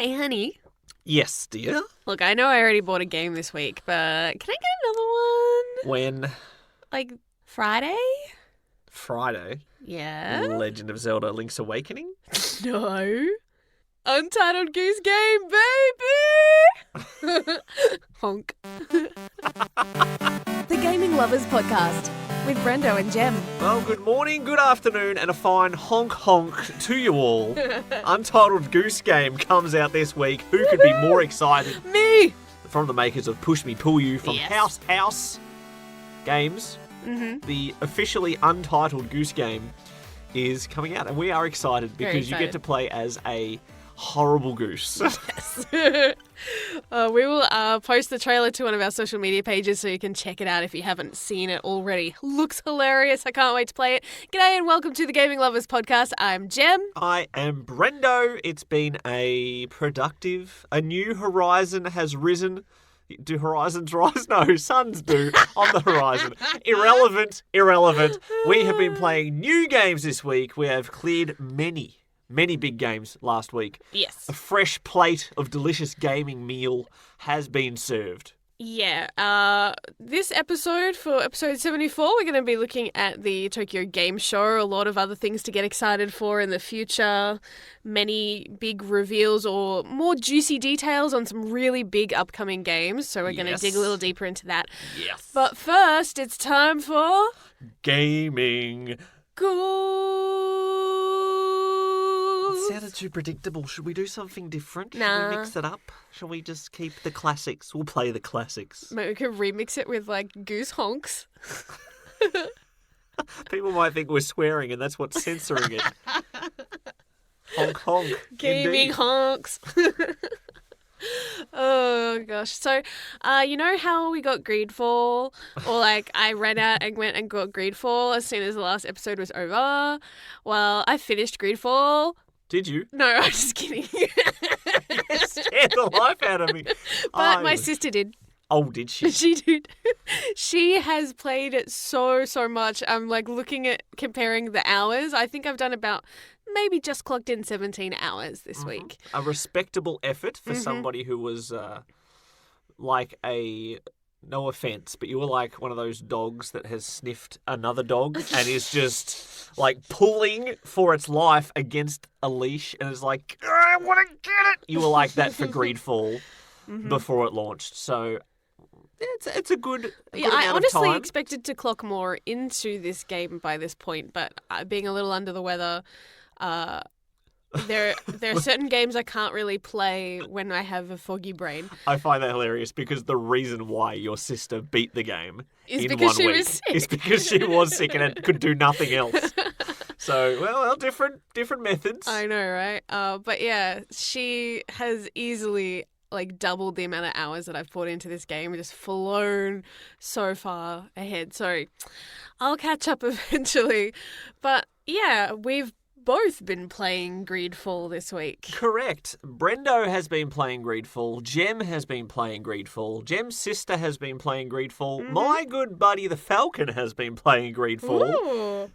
Hey, honey. Yes, dear. Look, I know I already bought a game this week, but can I get another one? When? Like, Friday? Friday. Yeah? Legend of Zelda Link's Awakening? No. Untitled Goose Game, baby! Honk. The Gaming Lovers Podcast with Brendo and Jem. Well, good morning, good afternoon, and a fine honk honk to you all. Untitled Goose Game comes out this week. Who could be more excited? Me! From the makers of Push Me Pull You from Yes. House Games. Mm-hmm. The officially untitled Goose Game is coming out, and we are excited because you get to play as a horrible goose. Yes. We will post the trailer to one of our social media pages so you can check it out if you haven't seen it already. Looks hilarious. I can't wait to play it. G'day and welcome to the Gaming Lovers Podcast. I'm Jem. I am Brendo. It's been a new horizon has risen. Do horizons rise? No, suns do on the horizon. Irrelevant. We have been playing new games this week. We have cleared many big games last week. Yes. A fresh plate of delicious gaming meal has been served. Yeah. This episode, for episode 74, we're going to be looking at the Tokyo Game Show. A lot of other things to get excited for in the future. Many big reveals or more juicy details on some really big upcoming games. So we're going to dig a little deeper into that. Yes. But first, it's time for... Gaming. Goals. It sounded too predictable. Should we do something different? Nah. Should we mix it up? Shall we just keep the classics? We'll play the classics. Maybe we could remix it with, like, goose honks. People might think we're swearing and that's what's censoring it. Honk honk. Gaming Indeed. honks. Oh, gosh. So, you know how we got Greedfall? Or, like, I ran out and went and got Greedfall as soon as the last episode was over? Well, I finished Greedfall. Did you? No, I'm just kidding. You scared the life out of me. But my sister did. Oh, did she? She did. She has played it so much. I'm, like, looking at comparing the hours. I think I've done about maybe just clocked in 17 hours this week. A respectable effort for somebody who was like no offense, but you were like one of those dogs that has sniffed another dog and is just like pulling for its life against a leash and is like, I want to get it. You were like that for Greedfall before it launched. So it's a good amount I honestly of time. expected to clock more into this game by this point, but being a little under the weather, there are certain games I can't really play when I have a foggy brain. I find that hilarious because the reason why your sister beat the game Is in because 1 she week was sick. is because she was sick and could do nothing else. So, well, different methods. I know, right? But yeah, she has easily like doubled the amount of hours that I've put into this game. Just flown so far ahead. So I'll catch up eventually. But yeah, we've both been playing Greedfall this week. Correct. Brendo has been playing Greedfall. Jem has been playing Greedfall. Jem's sister has been playing Greedfall. My good buddy the Falcon has been playing Greedfall. Ooh.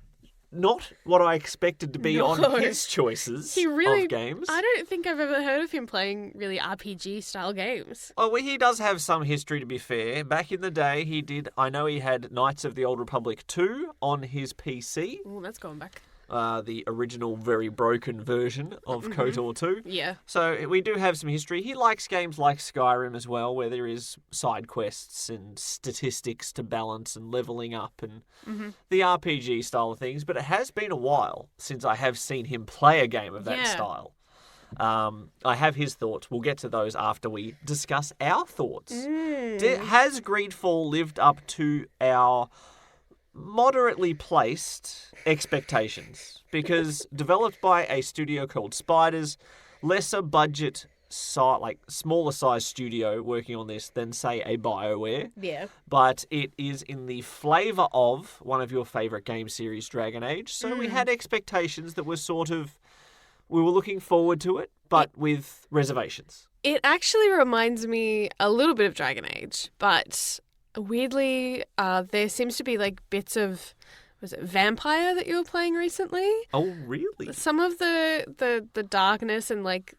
Not what I expected to be on his choices of games. I don't think I've ever heard of him playing really RPG style games. Oh, well, he does have some history, to be fair. Back in the day, I know he had Knights of the Old Republic 2 on his PC. Oh, that's going back. The original very broken version of KOTOR 2. Yeah. So we do have some history. He likes games like Skyrim as well, where there is side quests and statistics to balance and leveling up and the RPG style of things. But it has been a while since I have seen him play a game of that style. I have his thoughts. We'll get to those after we discuss our thoughts. Has Greedfall lived up to our moderately placed expectations? Because developed by a studio called Spiders, lesser budget, smaller size studio working on this than, say, a Bioware. Yeah. But it is in the flavour of one of your favourite game series, Dragon Age. So we had expectations that were we were looking forward to it, but with reservations. It actually reminds me a little bit of Dragon Age, but weirdly, there seems to be like bits of, was it Vampire that you were playing recently? Oh, really? Some of the darkness and like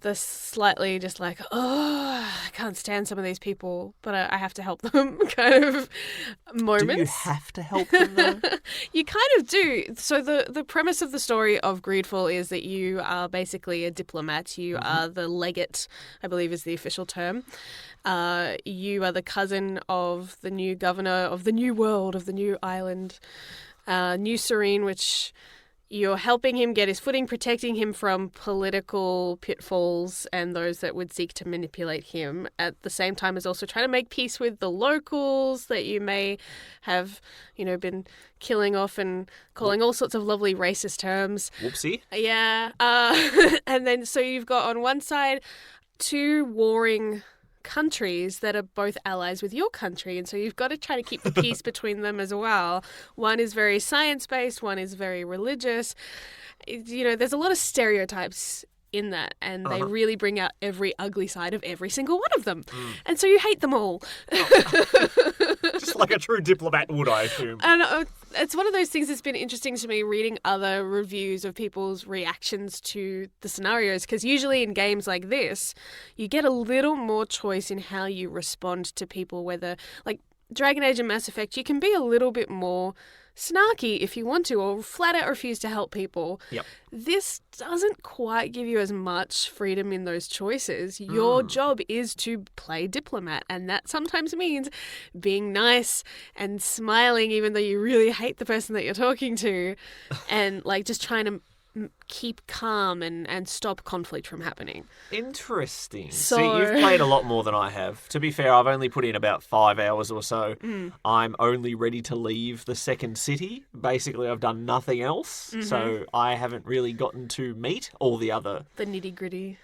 the slightly just like, oh, I can't stand some of these people, but I have to help them kind of moments. Do you have to help them, though? You kind of do. So the premise of the story of Greedfall is that you are basically a diplomat. You are the legate, I believe is the official term. You are the cousin of the new governor of the new world, of the new island, New Serene, which... You're helping him get his footing, protecting him from political pitfalls and those that would seek to manipulate him. At the same time as also trying to make peace with the locals that you may have, been killing off and calling all sorts of lovely racist terms. Whoopsie. Yeah. And then so you've got on one side 2 warring countries that are both allies with your country, and so you've got to try to keep the peace between them as well. One is very science-based, one is very religious. There's a lot of stereotypes in that, and they really bring out every ugly side of every single one of them. And so you hate them all. Just like a true diplomat would, I assume. And it's one of those things that's been interesting to me reading other reviews of people's reactions to the scenarios, because usually in games like this, you get a little more choice in how you respond to people, whether, like Dragon Age and Mass Effect, you can be a little bit more snarky if you want to, or flat out refuse to help people. Yep. This doesn't quite give you as much freedom in those choices. Your job is to play diplomat, and that sometimes means being nice and smiling even though you really hate the person that you're talking to, and like just trying to keep calm and stop conflict from happening. Interesting. So... See, you've played a lot more than I have. To be fair, I've only put in about 5 hours or so. I'm only ready to leave the second city. Basically, I've done nothing else. So I haven't really gotten to meet all the other... The nitty-gritty.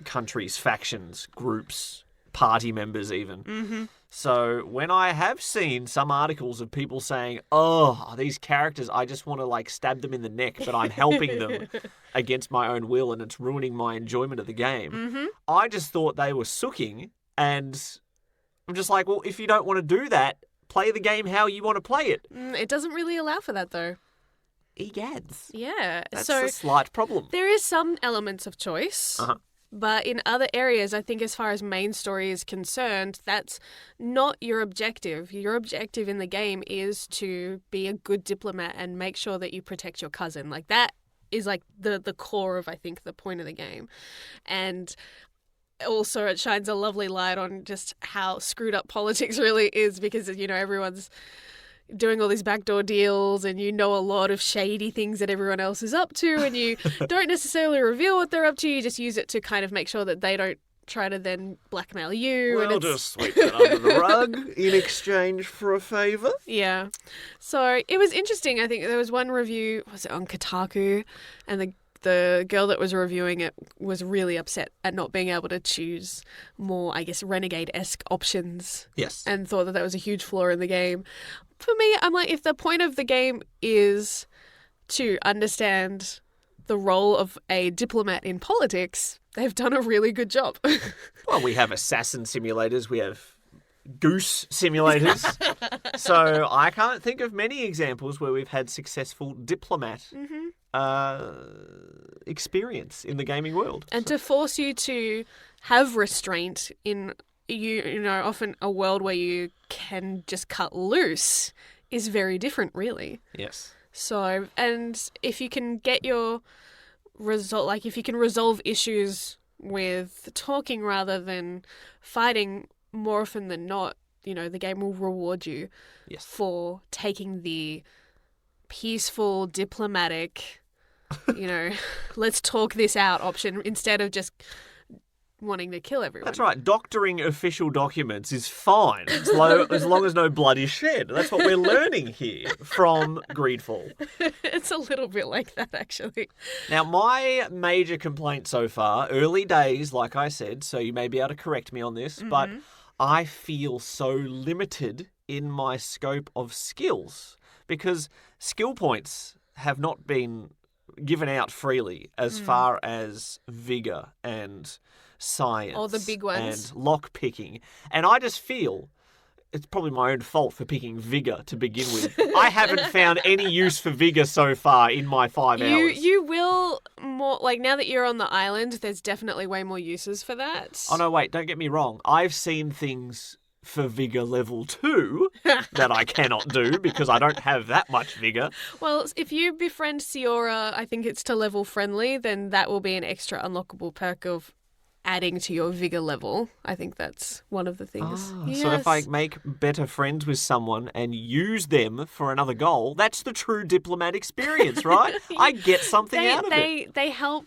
Countries, factions, groups, party members even. So when I have seen some articles of people saying, oh, these characters, I just want to like stab them in the neck, but I'm helping them against my own will and it's ruining my enjoyment of the game. I just thought they were sooking, and I'm just like, well, if you don't want to do that, play the game how you want to play it. It doesn't really allow for that though. Egads. Yeah. That's so a slight problem. there is some elements of choice. But in other areas, I think as far as main story is concerned, that's not your objective. Your objective in the game is to be a good diplomat and make sure that you protect your cousin. Like that is like the core of, I think, the point of the game. And also it shines a lovely light on just how screwed up politics really is, because, everyone's doing all these backdoor deals and a lot of shady things that everyone else is up to, and you don't necessarily reveal what they're up to. You just use it to kind of make sure that they don't try to then blackmail you. Well, and just sweep that under the rug in exchange for a favour. Yeah. So it was interesting. I think there was one review, was it on Kotaku, and the girl that was reviewing it was really upset at not being able to choose more, I guess, Renegade-esque options. Yes. And thought that was a huge flaw in the game. For me, I'm like, if the point of the game is to understand the role of a diplomat in politics, they've done a really good job. Well, we have assassin simulators, we have goose simulators. So I can't think of many examples where we've had successful diplomat experience in the gaming world. And to force you to have restraint in often a world where you can just cut loose is very different, really. Yes. So, and if you can get your result, like if you can resolve issues with talking rather than fighting, more often than not, the game will reward you for taking the peaceful, diplomatic, let's talk this out option instead of just wanting to kill everyone. That's right. Doctoring official documents is fine as long as no blood is shed. That's what we're learning here from Greedfall. It's a little bit like that, actually. Now, my major complaint so far, early days, like I said, so you may be able to correct me on this, but I feel so limited in my scope of skills because skill points have not been given out freely as far as vigor and science or the big ones and lock picking. And I just feel it's probably my own fault for picking Vigour to begin with. I haven't found any use for Vigour so far in my 5 hours. You will more, like, now that you're on the island, there's definitely way more uses for that. Oh, no, wait, don't get me wrong. I've seen things for Vigour level 2 that I cannot do because I don't have that much Vigour. Well, if you befriend Siora, I think it's to level friendly, then that will be an extra unlockable perk of adding to your Vigour level. I think that's one of the things. Yes. So if I make better friends with someone and use them for another goal, that's the true diplomat experience, right? I get something out of it. They help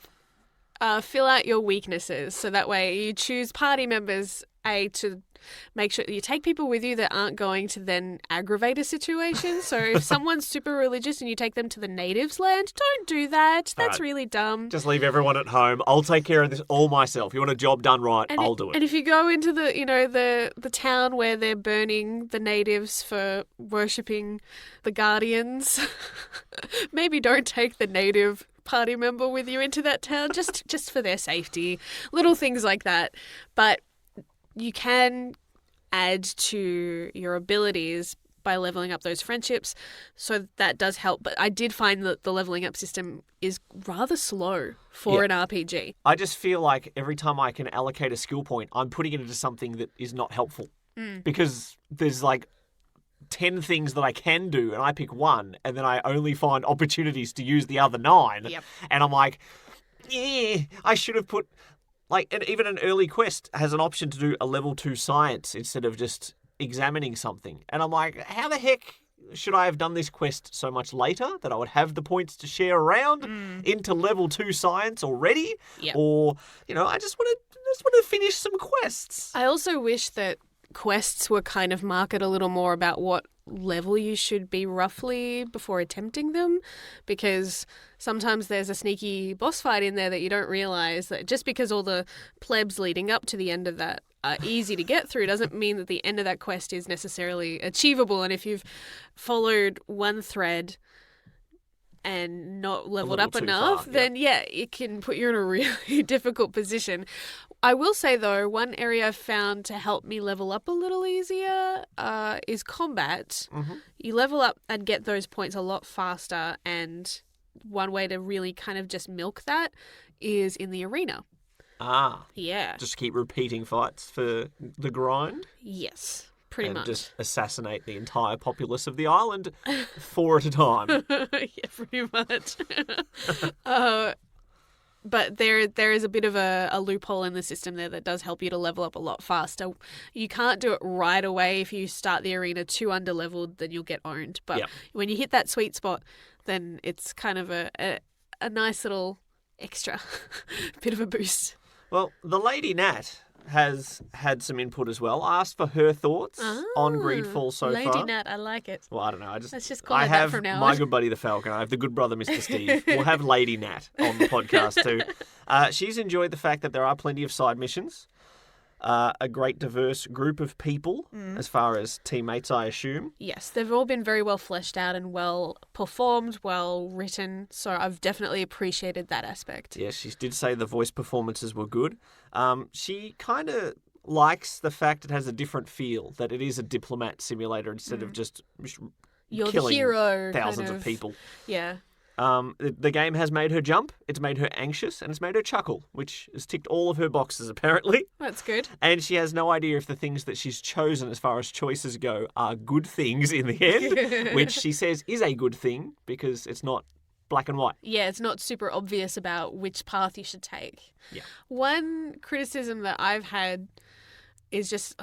fill out your weaknesses. So that way you choose party members, to make sure that you take people with you that aren't going to then aggravate a situation. So if someone's super religious and you take them to the natives' land, don't do that. That's really dumb. Just leave everyone at home. I'll take care of this all myself. You want a job done right, I'll do it. And if you go into the town where they're burning the natives for worshipping the guardians, maybe don't take the native party member with you into that town just for their safety. Little things like that. But you can add to your abilities by leveling up those friendships, so that does help. But I did find that the leveling up system is rather slow for an RPG. I just feel like every time I can allocate a skill point, I'm putting it into something that is not helpful. Because there's like 10 things that I can do, and I pick one, and then I only find opportunities to use the other 9. Yep. And I'm like, I should have put... and even an early quest has an option to do a level 2 science instead of just examining something. And I'm like, how the heck should I have done this quest so much later that I would have the points to share around into level 2 science already? Yep. Or, I just want to finish some quests. I also wish that quests were kind of marketed a little more about what level you should be roughly before attempting them, because sometimes there's a sneaky boss fight in there that you don't realize, that just because all the plebs leading up to the end of that are easy to get through doesn't mean that the end of that quest is necessarily achievable. And if you've followed one thread and not leveled up enough, then it can put you in a really difficult position. I will say, though, one area I've found to help me level up a little easier is combat. Mm-hmm. You level up and get those points a lot faster, and one way to really kind of just milk that is in the arena. Ah. Yeah. Just keep repeating fights for the grind? Yes. Pretty much. Just assassinate the entire populace of the island 4 at a time. Yeah, pretty much. But there is a bit of a loophole in the system there that does help you to level up a lot faster. You can't do it right away. If you start the arena too underleveled, then you'll get owned. But when you hit that sweet spot, then it's kind of a nice little extra bit of a boost. Well, the Lady Nat has had some input as well. I asked for her thoughts on Greedfall so far. Lady Nat, I like it. Well, I don't know. Let's just call it that from now on. I have my good buddy the Falcon. I have the good brother Mr. Steve. We'll have Lady Nat on the podcast too. She's enjoyed the fact that there are plenty of side missions. A great diverse group of people as far as teammates, I assume. Yes, they've all been very well fleshed out and well performed, well written. So I've definitely appreciated that aspect. Yes, she did say the voice performances were good. She kind of likes the fact it has a different feel, that it is a diplomat simulator instead of just You're killing the hero, thousands of people. Yeah. The game has made her jump, it's made her anxious, and it's made her chuckle, which has ticked all of her boxes, apparently. That's good. And she has no idea if the things that she's chosen as far as choices go are good things in the end, which she says is a good thing because it's not black and white. Yeah, it's not super obvious about which path you should take. Yeah. One criticism that I've had is just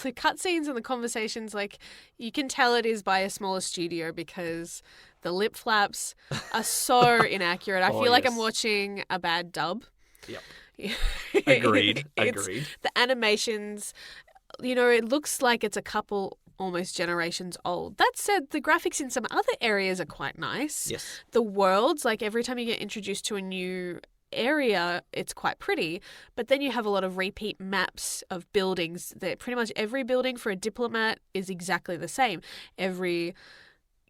the cutscenes and the conversations. Like, you can tell it is by a smaller studio because the lip flaps are so inaccurate. I feel like I'm watching a bad dub. Yep. Agreed. The animations, it looks like it's a couple almost generations old. That said, the graphics in some other areas are quite nice. Yes. The worlds, like every time you get introduced to a new area, it's quite pretty, but then you have a lot of repeat maps of buildings that pretty much every building for a diplomat is exactly the same. Every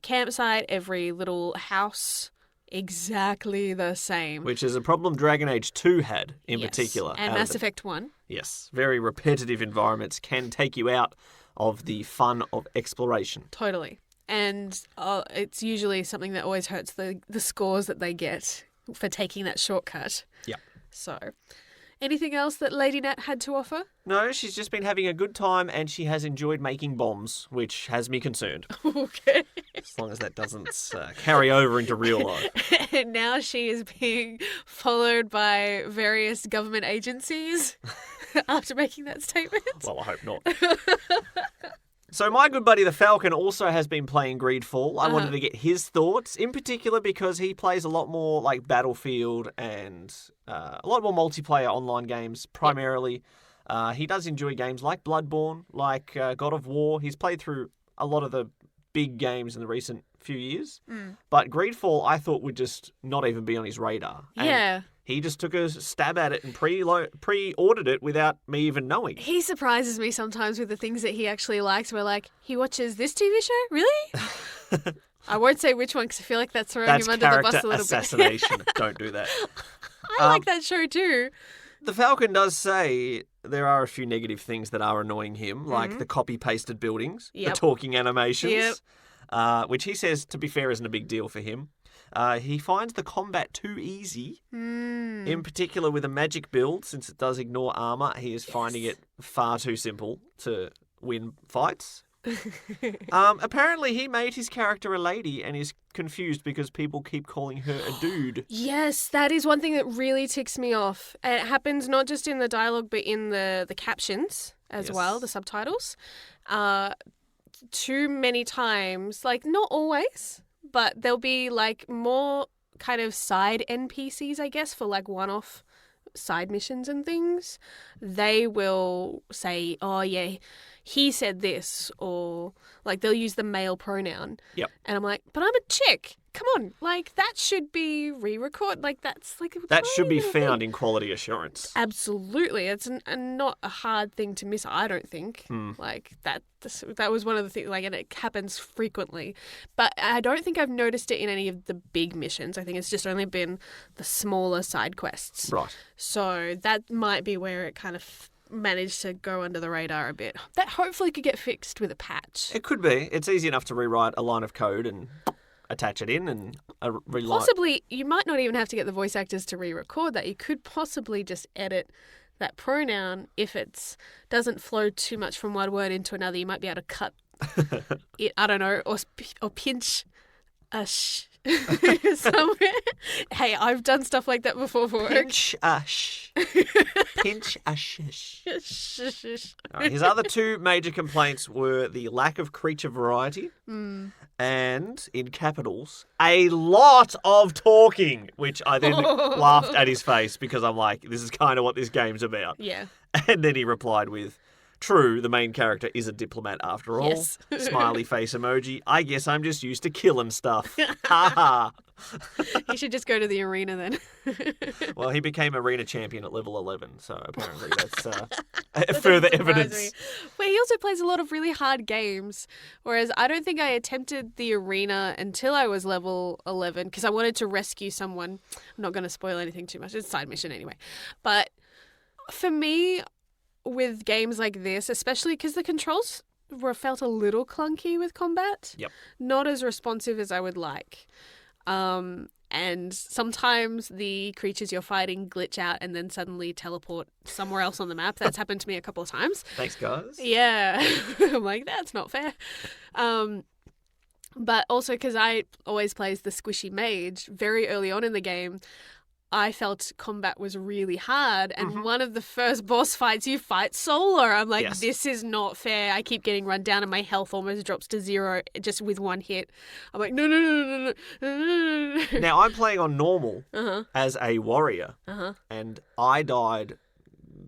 campsite, every little house, exactly the same. Which is a problem Dragon Age 2 had in particular. And Mass Effect 1. Yes. Very repetitive environments can take you out of the fun of exploration. Totally. And it's usually something that always hurts the scores that they get for taking that shortcut. Yeah. So, anything else that Lady Nat had to offer? No, she's just been having a good time and she has enjoyed making bombs, which has me concerned. Okay. As long as that doesn't carry over into real life. And now she is being followed by various government agencies after making that statement. Well, I hope not. So my good buddy the Falcon also has been playing Greedfall. I wanted to get his thoughts, in particular because he plays a lot more like Battlefield and a lot more multiplayer online games primarily. He does enjoy games like Bloodborne, like God of War. He's played through a lot of the big games in the recent few years. But Greedfall I thought would just not even be on his radar. And Yeah. he just took a stab at it and pre-ordered it without me even knowing. He surprises me sometimes with the things that he actually likes. We're like, he watches this TV show? Really? I won't say which one because I feel like that's throwing him under the bus a little assassination. Don't do that. I like that show too. The Falcon does say there are a few negative things that are annoying him, like the copy-pasted buildings, the talking animations, which he says, to be fair, isn't a big deal for him. He finds the combat too easy, in particular with a magic build, since it does ignore armor. He is finding it far too simple to win fights. Apparently, he made his character a lady and is confused because people keep calling her a dude. Yes, that is one thing that really ticks me off. And it happens not just in the dialogue, but in the captions as well, the subtitles. Too many times, like not always, but there'll be like more kind of side NPCs, I guess, for like one-off side missions and things. They will say, oh yeah, he said this, or like they'll use the male pronoun. Yep. And I'm like, but I'm a chick. Come on, like that should be re-record. Like that's like that should be found in quality assurance. Absolutely, it's not a hard thing to miss. I don't think. Like that was one of the things. Like, and it happens frequently, but I don't think I've noticed it in any of the big missions. I think it's just only been the smaller side quests. Right. So that might be where it kind of managed to go under the radar a bit. That hopefully could get fixed with a patch. It could be. It's easy enough to rewrite a line of code and attach it in and relight. Possibly, you might not even have to get the voice actors to re-record that. You could possibly just edit that pronoun if it doesn't flow too much from one word into another. You might be able to cut it, I don't know, or pinch a sh somewhere. Hey, I've done stuff like that before for work. Pinch a sh. Pinch a shish. His other two major complaints were the lack of creature variety and, in capitals, a lot of talking, which I then laughed at his face because I'm like, this is kind of what this game's about. Yeah. And then he replied with, true, the main character is a diplomat after all. Yes. Smiley face emoji. I guess I'm just used to killing stuff. Ha ha. You should just go to the arena then. Well, he became arena champion at level 11, so apparently that's further evidence. But he also plays a lot of really hard games, whereas I don't think I attempted the arena until I was level 11 because I wanted to rescue someone. I'm not going to spoil anything too much. It's a side mission anyway. But for me, with games like this, especially because the controls felt a little clunky with combat, not as responsive as I would like. And sometimes the creatures you're fighting glitch out and then suddenly teleport somewhere else on the map. That's happened to me a couple of times. Thanks, guys. Yeah. I'm like, that's not fair. But also because I always plays the squishy mage, very early on in the game, I felt combat was really hard. And one of the first boss fights, you fight solo. I'm like, this is not fair. I keep getting run down and my health almost drops to 0 just with one hit. I'm like, no. Now, I'm playing on normal as a warrior. And I died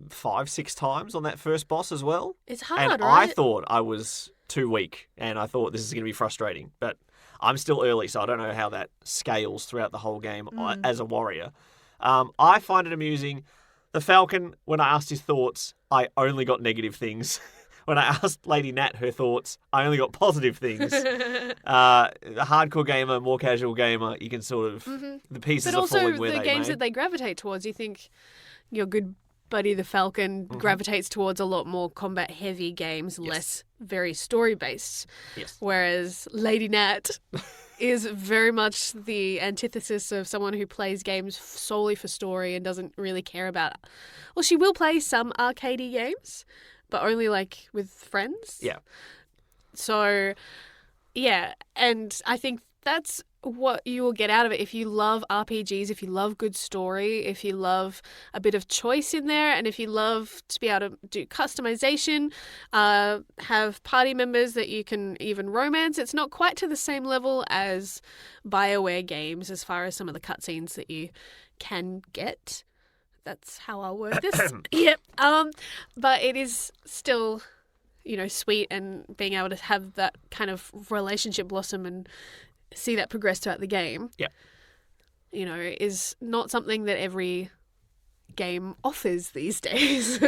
5-6 times on that first boss as well. It's hard, and right? I thought I was too weak. And I thought this is going to be frustrating. But I'm still early, so I don't know how that scales throughout the whole game as a warrior. I find it amusing. The Falcon, when I asked his thoughts, I only got negative things. When I asked Lady Nat her thoughts, I only got positive things. The hardcore gamer, more casual gamer, you can sort of... The pieces are falling where they may. But also the games that they gravitate towards, you think your good Buddy the Falcon gravitates towards a lot more combat-heavy games, less very story-based. Yes. Whereas Lady Nat is very much the antithesis of someone who plays games solely for story and doesn't really care about... Well, she will play some arcadey games, but only like with friends. Yeah. So, yeah, and I think that's what you will get out of it if you love RPGs, if you love good story, if you love a bit of choice in there, and if you love to be able to do customization, have party members that you can even romance. It's not quite to the same level as Bioware games as far as some of the cutscenes that you can get. That's how I'll word this. Yep. But it is still, sweet, and being able to have that kind of relationship blossom and see that progress throughout the game, is not something that every game offers these days.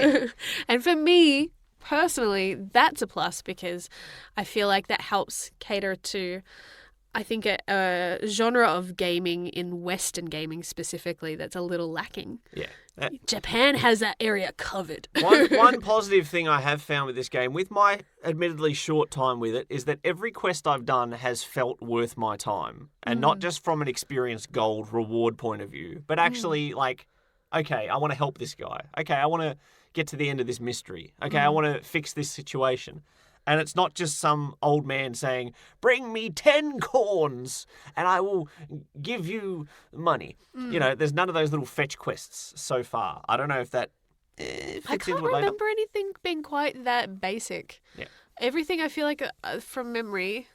And for me, personally, that's a plus because I feel like that helps cater to, I think, a genre of gaming in Western gaming specifically that's a little lacking. Yeah. Japan has that area covered. One positive thing I have found with this game, with my admittedly short time with it, is that every quest I've done has felt worth my time. And not just from an experience gold reward point of view, but actually like, okay, I want to help this guy. Okay, I want to get to the end of this mystery. Okay, I want to fix this situation. And it's not just some old man saying, bring me 10 corns and I will give you money. There's none of those little fetch quests so far. I don't know if that fits I can't into it remember anything being quite that basic. Yeah. Everything I feel like from memory,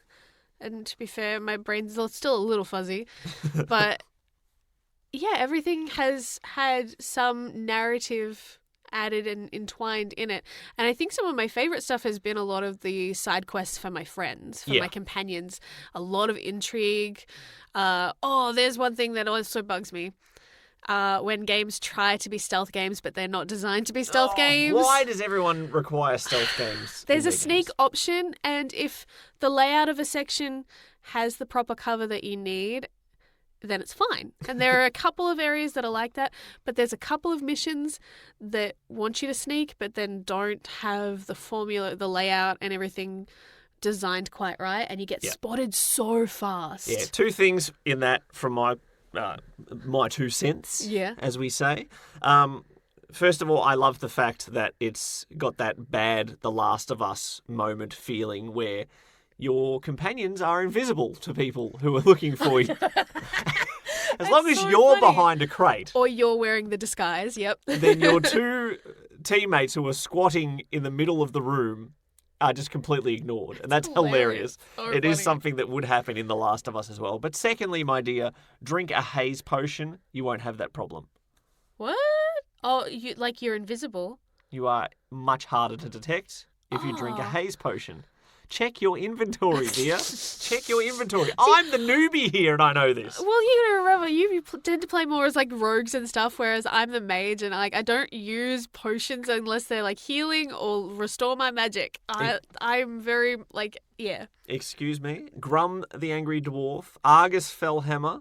and to be fair, my brain's still a little fuzzy, but yeah, everything has had some narrative added and entwined in it. And I think some of my favorite stuff has been a lot of the side quests for my friends, for my companions. A lot of intrigue. There's one thing that also bugs me. When games try to be stealth games, but they're not designed to be stealth games. Why does everyone require stealth games? There's a sneak option, and if the layout of a section has the proper cover that you need, then it's fine. And there are a couple of areas that are like that, but there's a couple of missions that want you to sneak, but then don't have the formula, the layout and everything designed quite right, and you get spotted so fast. Yeah, two things in that from my 2 cents, as we say. First of all, I love the fact that it's got that bad The Last of Us moment feeling where your companions are invisible to people who are looking for you. As long as you're behind a crate. Or you're wearing the disguise, Then your 2 teammates who are squatting in the middle of the room are just completely ignored. And that's hilarious. It is something that would happen in The Last of Us as well. But secondly, my dear, drink a haze potion. You won't have that problem. What? Oh, you're invisible? You are much harder to detect if you drink a haze potion. Check your inventory, dear. Check your inventory. I'm the newbie here and I know this. Well, you gotta remember, you tend to play more as like rogues and stuff, whereas I'm the mage and I don't use potions unless they're like healing or restore my magic. I'm very Excuse me. Grum the Angry Dwarf, Argus Fellhammer,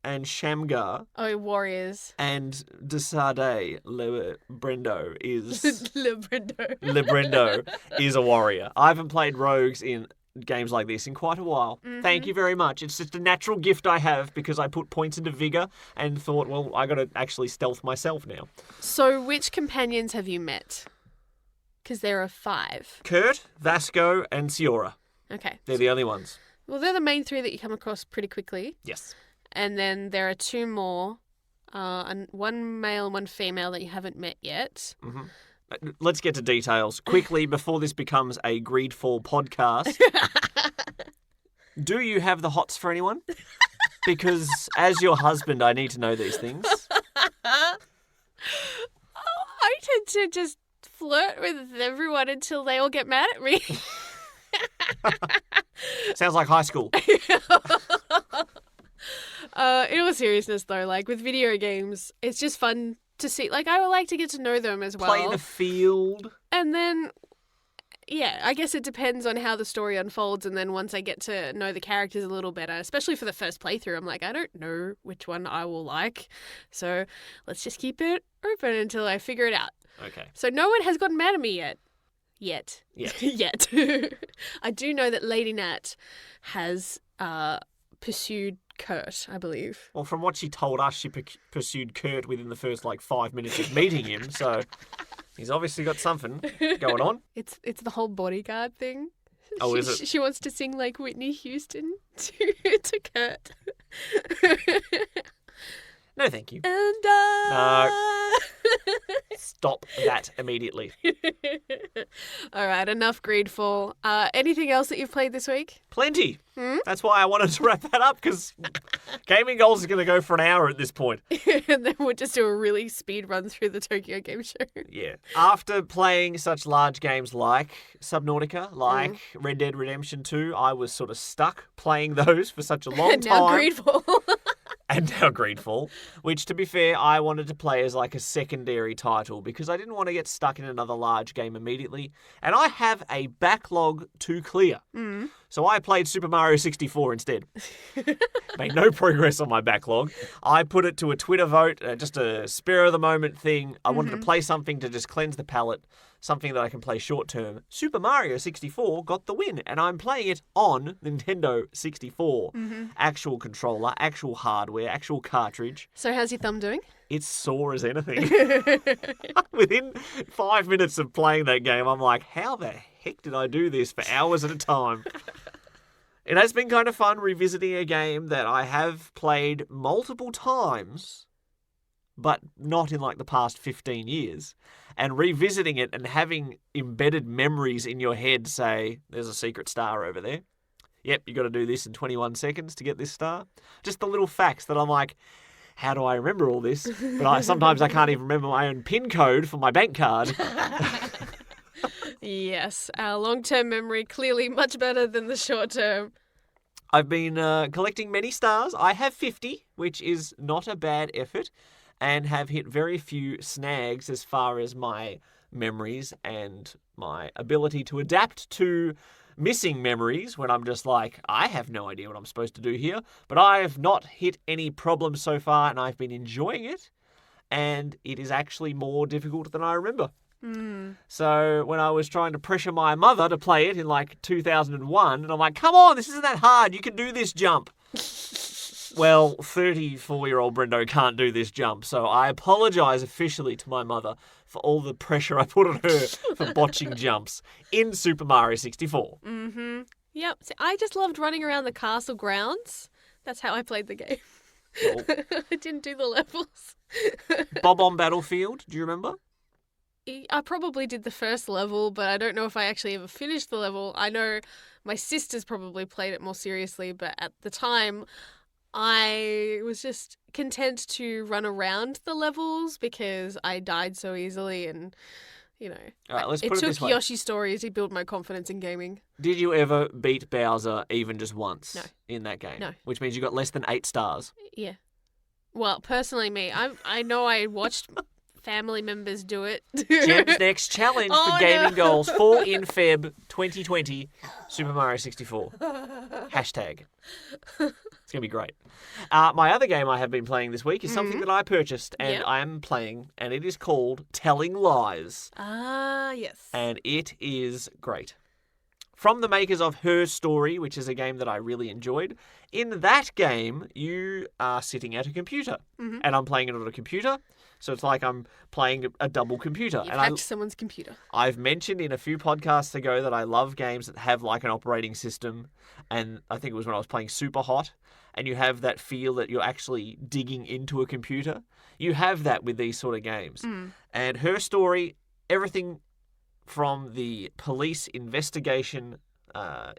and Shamgar. Oh, warriors. And Desade Le Brendo is... Le Brendo. Le Brendo is a warrior. I haven't played rogues in games like this in quite a while. Thank you very much. It's just a natural gift I have because I put points into vigor and thought, well, I got to actually stealth myself now. So which companions have you met? Because there are 5. Kurt, Vasco, and Siora. Okay. They're the only ones. Well, they're the main 3 that you come across pretty quickly. Yes. And then there are 2 more, and 1 male and 1 female that you haven't met yet. Mm-hmm. Let's get to details quickly before this becomes a Greedfall podcast. Do you have the hots for anyone? Because as your husband, I need to know these things. I tend to just flirt with everyone until they all get mad at me. Sounds like high school. In all seriousness, though, like with video games, it's just fun to see. Like, I would like to get to know them as well. Play the field. And then, I guess it depends on how the story unfolds. And then once I get to know the characters a little better, especially for the first playthrough, I'm like, I don't know which one I will like. So let's just keep it open until I figure it out. Okay. So no one has gotten mad at me yet. Yet. I do know that Lady Nat has pursued Kurt, I believe. Well, from what she told us, she pursued Kurt within the first 5 minutes of meeting him. So he's obviously got something going on. It's the whole bodyguard thing. Oh, is it? She wants to sing like Whitney Houston to Kurt. No, thank you. And No. Stop that immediately. All right, enough Greedfall. Anything else that you've played this week? Plenty. That's why I wanted to wrap that up, because Gaming Goals is going to go for an hour at this point. And then we'll just do a really speed run through the Tokyo Game Show. Yeah. After playing such large games like Subnautica, like Red Dead Redemption 2, I was sort of stuck playing those for such a long And time. now Greedfall. And now Greedfall, which, to be fair, I wanted to play as like a secondary title because I didn't want to get stuck in another large game immediately. And I have a backlog to clear. So I played Super Mario 64 instead. Made no progress on my backlog. I put it to a Twitter vote, just a spur-of-the-moment thing. I wanted to play something to just cleanse the palate, something that I can play short-term. Super Mario 64 got the win, and I'm playing it on Nintendo 64. Actual controller, actual hardware, actual cartridge. So how's your thumb doing? It's sore as anything. Within 5 minutes of playing that game, I'm like, how the heck did I do this for hours at a time? It has been kind of fun revisiting a game that I have played multiple times, but not in the past 15 years. And revisiting it and having embedded memories in your head say, there's a secret star over there. Yep, you got to do this in 21 seconds to get this star. Just the little facts that I'm like, how do I remember all this? But sometimes I can't even remember my own PIN code for my bank card. Yes, our long-term memory clearly much better than the short-term. I've been collecting many stars. I have 50, which is not a bad effort, and have hit very few snags as far as my memories and my ability to adapt to missing memories when I'm just like, I have no idea what I'm supposed to do here. But I have not hit any problems so far, and I've been enjoying it, and it is actually more difficult than I remember. So when I was trying to pressure my mother to play it in 2001, and I'm like, come on, this isn't that hard. You can do this jump. Well, 34-year-old Brendo can't do this jump, so I apologise officially to my mother for all the pressure I put on her for botching jumps in Super Mario 64. Yep. See, I just loved running around the castle grounds. That's how I played the game. Well, I didn't do the levels. Bob on Battlefield, do you remember? I probably did the first level, but I don't know if I actually ever finished the level. I know my sisters probably played it more seriously, but at the time, I was just content to run around the levels because I died so easily and, All right, let's put it this took way. Yoshi's stories to build my confidence in gaming. Did you ever beat Bowser even just once No. in that game? No. Which means you got less than 8 stars. Yeah. Well, personally me, I know I watched family members do it. Jem's next challenge for Gaming Goals for in Feb 2020, Super Mario 64. Hashtag. It's going to be great. My other game I have been playing this week is something that I purchased and Yep. I am playing, and it is called Telling Lies. Ah, yes. And it is great. From the makers of Her Story, which is a game that I really enjoyed. In that game, you are sitting at a computer, and I'm playing it on a computer. So it's like I'm playing a double computer. You've and hacked someone's computer. I've mentioned in a few podcasts ago that I love games that have an operating system. And I think it was when I was playing Super Hot. And you have that feel that you're actually digging into a computer. You have that with these sort of games. And Her Story, everything from the police investigation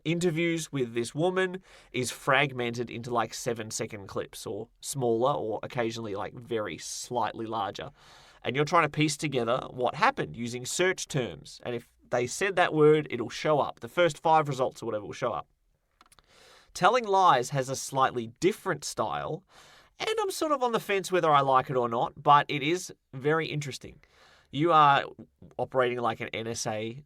interviews with this woman is fragmented into 7-second clips or smaller or occasionally very slightly larger. And you're trying to piece together what happened using search terms. And if they said that word, it'll show up. The first 5 results or whatever will show up. Telling Lies has a slightly different style, and I'm sort of on the fence whether I like it or not, but it is very interesting. You are operating like an NSA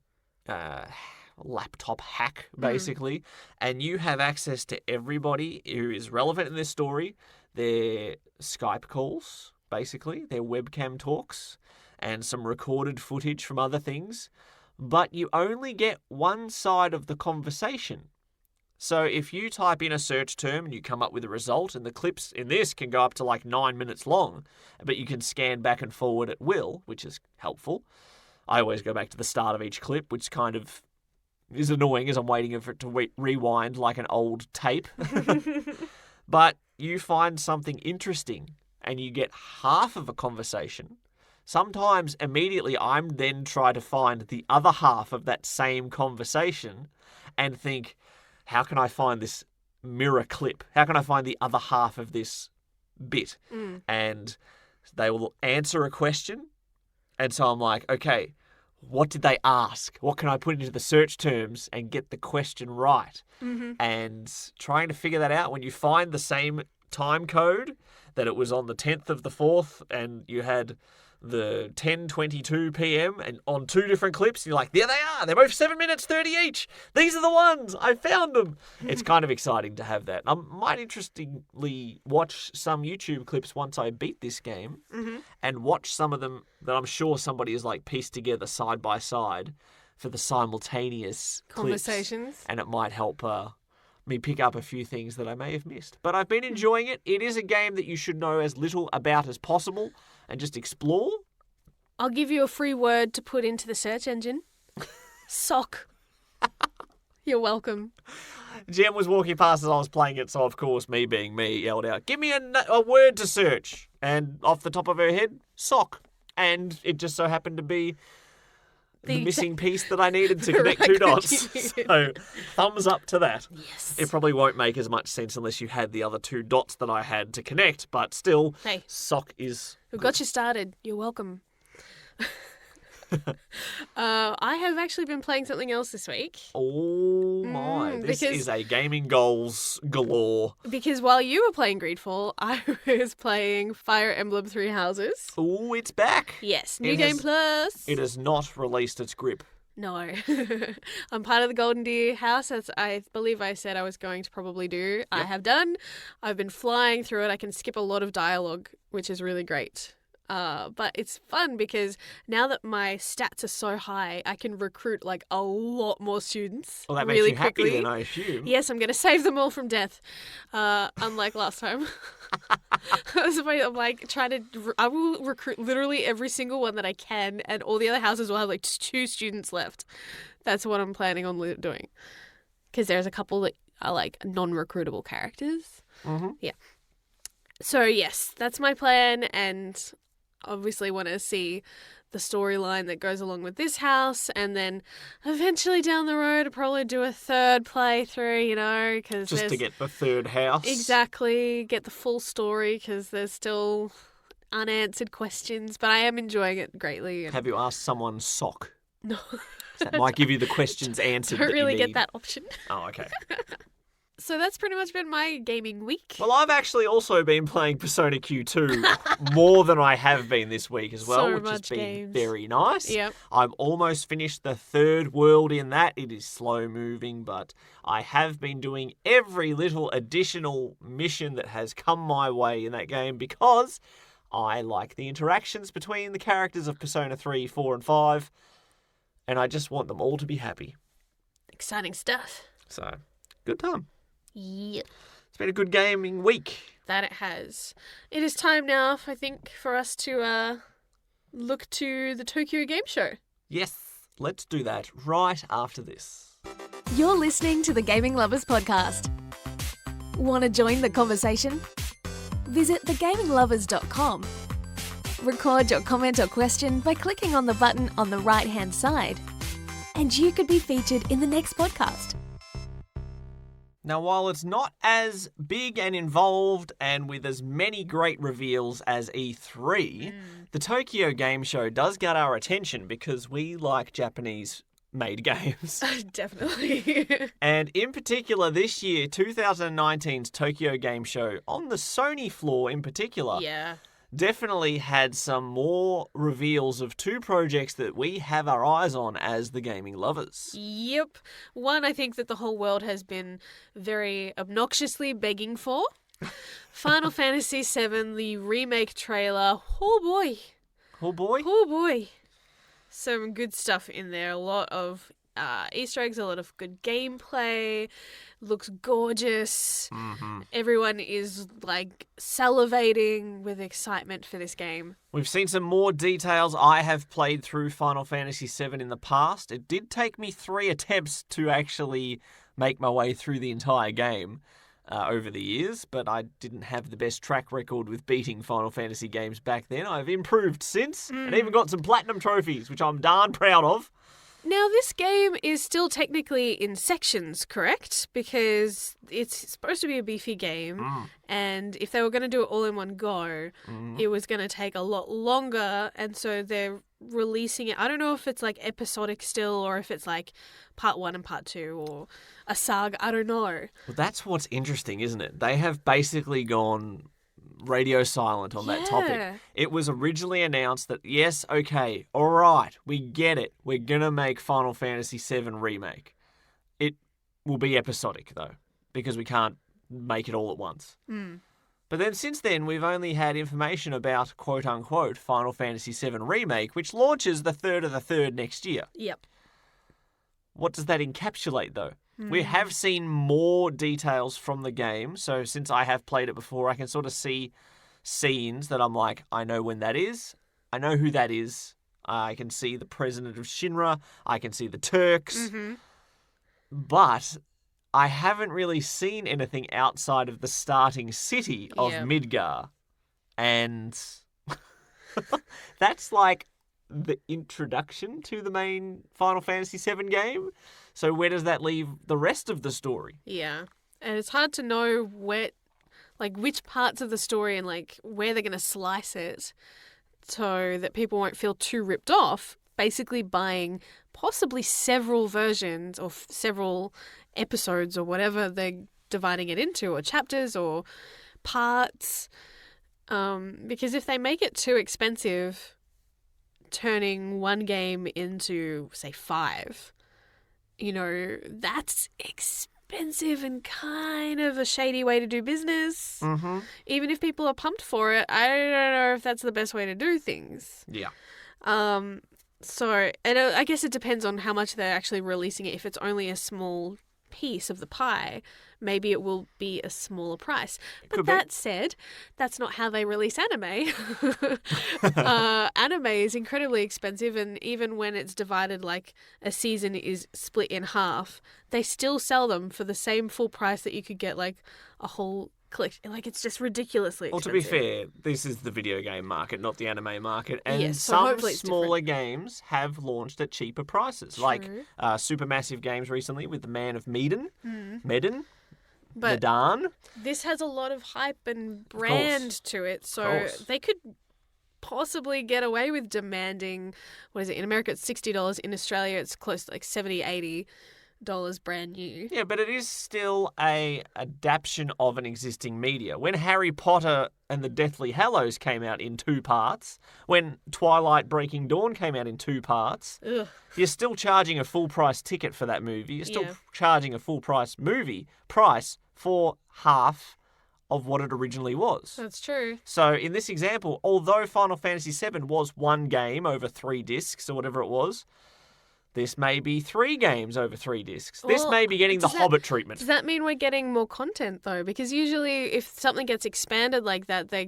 laptop hack, basically, and you have access to everybody who is relevant in this story, their Skype calls, basically, their webcam talks, and some recorded footage from other things, but you only get one side of the conversation. So if you type in a search term and you come up with a result, and the clips in this can go up to like 9 minutes long, but you can scan back and forward at will, which is helpful. I always go back to the start of each clip, which kind of is annoying as I'm waiting for it to rewind like an old tape. But you find something interesting and you get half of a conversation. Sometimes immediately I'm then trying to find the other half of that same conversation and think, how can I find this mirror clip? How can I find the other half of this bit? And they will answer a question. And so I'm like, okay, what did they ask? What can I put into the search terms and get the question right? And trying to figure that out when you find the same time code, that it was on the 10th of the 4th and you had the 10:22 p.m. and on two different clips, you're like, there they are. They're both 7 minutes 30 each. These are the ones. I found them. It's kind of exciting to have that. I might interestingly watch some YouTube clips once I beat this game and watch some of them that I'm sure somebody has like pieced together side by side for the simultaneous Conversations. clips, and it might help me pick up a few things that I may have missed. But I've been enjoying it. It is a game that you should know as little about as possible and just explore. I'll give you a free word to put into the search engine. Sock. You're welcome. Jem was walking past as I was playing it, so of course, me being me, yelled out, give me a word to search. And off the top of her head, sock. And it just so happened to be the missing piece that I needed to connect two dots. So thumbs up to that. Yes. It probably won't make as much sense unless you had the other two dots that I had to connect, but still, Hey. sock is... We've got you started. You're welcome. I have actually been playing something else this week. Oh my, this is a gaming goals galore. Because while you were playing Greedfall, I was playing Fire Emblem Three Houses. Oh, it's back. Yes, New Game Plus. It has not released its grip. No. I'm part of the Golden Deer house, as I believe I said I was going to probably do. Yep. I have done. I've been flying through it. I can skip a lot of dialogue, which is really great. But it's fun because now that my stats are so high, I can recruit like a lot more students. Well, that really makes you quickly. happy then, I assume. Yes, I'm going to save them all from death. Unlike last time. I'm like I will recruit literally every single one that I can, and all the other houses will have like 2 students left. That's what I'm planning on doing. Because there's a couple that are like non-recruitable characters. Mm-hmm. Yeah. So yes, that's my plan, and obviously want to see the storyline that goes along with this house, and then eventually down the road I'll probably do a third playthrough, because just to get the third house. Exactly, get the full story, because there's still unanswered questions, but I am enjoying it greatly. Have you asked someone sock? No. That might give you the questions answered. Don't that really you get need. that option. Oh, okay. So that's pretty much been my gaming week. Well, I've actually also been playing Persona Q2 more than I have been this week as well, So which has much been games. very nice. Yep. I'm almost finished the third world in that. It is slow moving, but I have been doing every little additional mission that has come my way in that game because I like the interactions between the characters of Persona 3, 4, and 5, and I just want them all to be happy. Exciting stuff. So, good time. Yep. It's been a good gaming week. That it has. It is time now, I think, for us to look to the Tokyo Game Show. Yes, let's do that right after this. You're listening to the Gaming Lovers Podcast. Want to join the conversation? Visit thegaminglovers.com. Record your comment or question by clicking on the button on the right-hand side. And you could be featured in the next podcast. Now, while it's not as big and involved and with as many great reveals as E3, the Tokyo Game Show does get our attention because we like Japanese-made games. Definitely. And in particular, this year, 2019's Tokyo Game Show, on the Sony floor in particular, Yeah. definitely had some more reveals of 2 projects that we have our eyes on as the gaming lovers. Yep. One I think that the whole world has been very obnoxiously begging for. Final Fantasy VII, the remake trailer. Oh boy. Oh boy. Oh boy. Some good stuff in there. A lot of Easter eggs, a lot of good gameplay. Looks gorgeous. Mm-hmm. Everyone is like salivating with excitement for this game. We've seen some more details. I have played through Final Fantasy VII in the past. It did take me 3 attempts to actually make my way through the entire game over the years, but I didn't have the best track record with beating Final Fantasy games back then. I've improved since and even got some platinum trophies, which I'm darn proud of. Now, this game is still technically in sections, correct? Because it's supposed to be a beefy game, and if they were going to do it all in one go, it was going to take a lot longer, and so they're releasing it. I don't know if it's like episodic still, or if it's like part 1 and part 2, or a saga. I don't know. Well, that's what's interesting, isn't it? They have basically gone radio silent on that topic. It was originally announced that, yes, okay, all right, we get it. We're going to make Final Fantasy VII Remake. It will be episodic, though, because we can't make it all at once. But then since then, we've only had information about, quote-unquote, Final Fantasy VII Remake, which launches the 3rd of the 3rd next year. Yep. What does that encapsulate, though? We have seen more details from the game, so since I have played it before, I can sort of see scenes that I'm like, I know when that is, I know who that is, I can see the president of Shinra, I can see the Turks, but I haven't really seen anything outside of the starting city of Midgar, and that's like the introduction to the main Final Fantasy VII game. So where does that leave the rest of the story? Yeah. And it's hard to know which parts of the story and like where they're going to slice it so that people won't feel too ripped off, basically buying possibly several versions or several episodes or whatever they're dividing it into, or chapters or parts. Because if they make it too expensive, turning one game into, say, 5, that's expensive and kind of a shady way to do business. Even if people are pumped for it, I don't know if that's the best way to do things. Yeah. So, and I guess it depends on how much they're actually releasing it. If it's only a small piece of the pie, maybe it will be a smaller price. But that said, that's not how they release anime. Anime is incredibly expensive, and even when it's divided, like a season is split in half, they still sell them for the same full price that you could get like a whole collection. Like, it's just ridiculously expensive. Well, to be fair, this is the video game market, not the anime market, and Yes, so some hopefully it's smaller games have launched at cheaper prices, True. like Supermassive Games recently with the Man of Medan, But Medan. this has a lot of hype and brand to it, so they could possibly get away with demanding, what is it, in America it's $60, in Australia it's close to like $70, $80 brand new. Yeah, but it is still a adaptation of an existing media. When Harry Potter and the Deathly Hallows came out in 2 parts, when Twilight Breaking Dawn came out in 2 parts, you're still charging a full price ticket for that movie. You're still charging a full price movie price for half of what it originally was. That's true. So in this example, although Final Fantasy VII was 1 game over 3 discs or whatever it was, this may be 3 games over 3 discs. This may be getting the Hobbit treatment. Does that mean we're getting more content, though? Because usually if something gets expanded like that, they're